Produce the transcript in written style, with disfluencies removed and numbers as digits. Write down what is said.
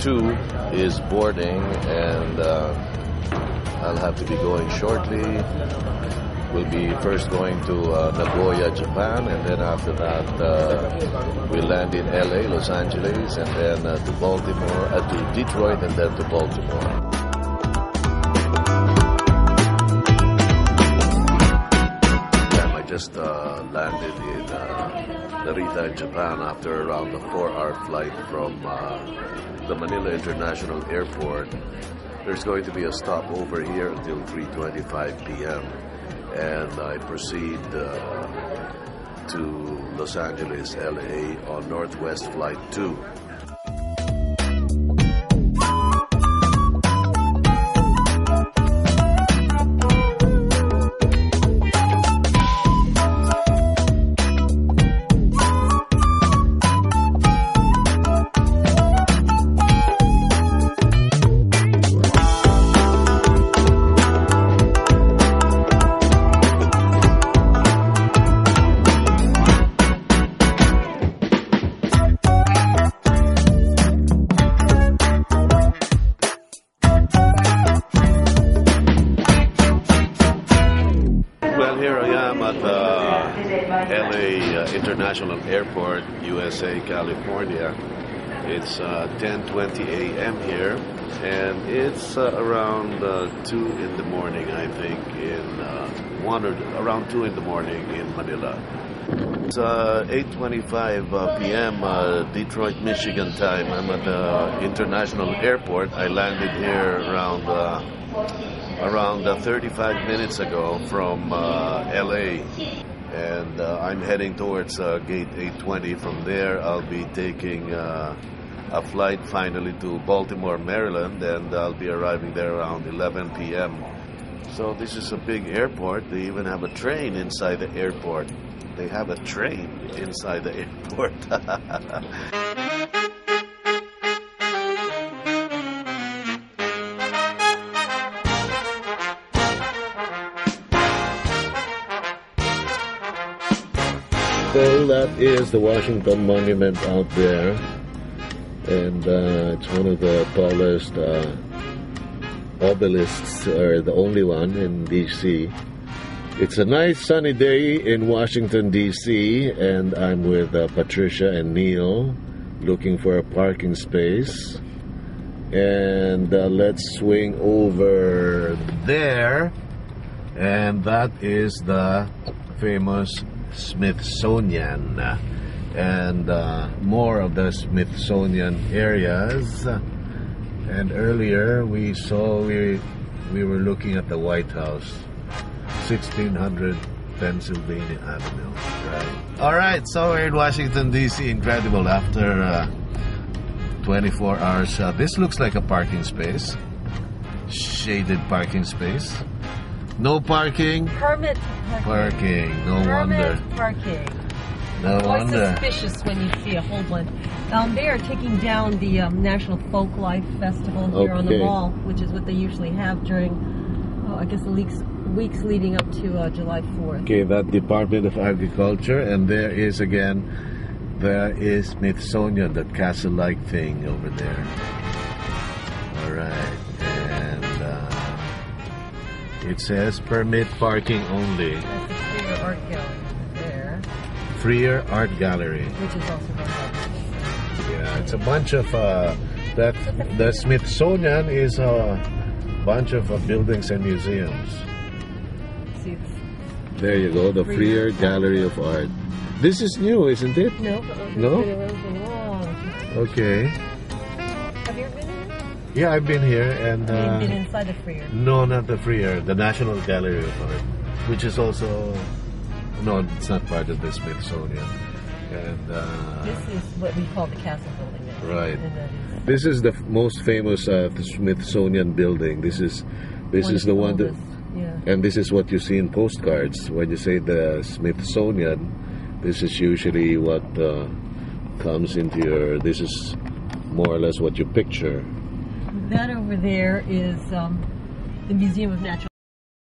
2 is boarding, and I'll have to be going shortly. We'll be first going to Nagoya, Japan, and then after that we'll land in LA, Los Angeles, and then to Baltimore, to Detroit, and then to Baltimore. I just landed in Narita, Japan, after around a 4-hour flight from the Manila International Airport. There's going to be a stopover here until 3:25 p.m. and I proceed to Los Angeles, LA on Northwest Flight 2. LA International Airport, USA, California. It's 10:20 a.m. here, and it's around 2 in the morning, I think, around 2 in the morning in Manila. It's 8:25 p.m. Detroit, Michigan time. I'm at the International Airport. I landed here around 35 minutes ago from LA. And I'm heading towards gate 820. From there, I'll be taking a flight finally to Baltimore, Maryland, and I'll be arriving there around 11 p.m. So this is a big airport. They even have a train inside the airport. They have a train inside the airport. So that is the Washington Monument out there, and it's one of the tallest obelisks, or the only one in DC. It's a nice sunny day in Washington, DC, and I'm with Patricia and Neil looking for a parking space. And let's swing over there, and that is the famous Smithsonian, and more of the Smithsonian areas. And earlier we were looking at the White House, 1600 Pennsylvania Avenue, right? All right, so we're in Washington, D.C. Incredible. After 24 hours, this looks like a parking space, shaded parking space. No parking. Permit parking. No wonder. Parking. No wonder. Suspicious when you see a whole bunch. They are taking down the National Folklife Festival here on the mall, which is what they usually have during, I guess, the weeks leading up to July 4th. Okay, that Department of Agriculture, and there is Smithsonian, that castle-like thing over there. All right. It says permit parking only. That's the Freer Art Gallery there. Freer Art Gallery. Which is also very Yeah, it's a bunch of the Smithsonian is a bunch of buildings and museums. See, there you go, the Freer Gallery of Art. This is new, isn't it? No. No? Okay. Have you ever been in? Yeah, I've been here, and You've been inside the Freer? No, not the Freer, the National Gallery of Art, which is also, no, it's not part of the Smithsonian. And this is what we call the Castle Building. Right. This is the most famous Smithsonian building. This is the one that, and this is what you see in postcards when you say the Smithsonian. This is usually what comes into your. This is more or less what you picture. That over there is the Museum of Natural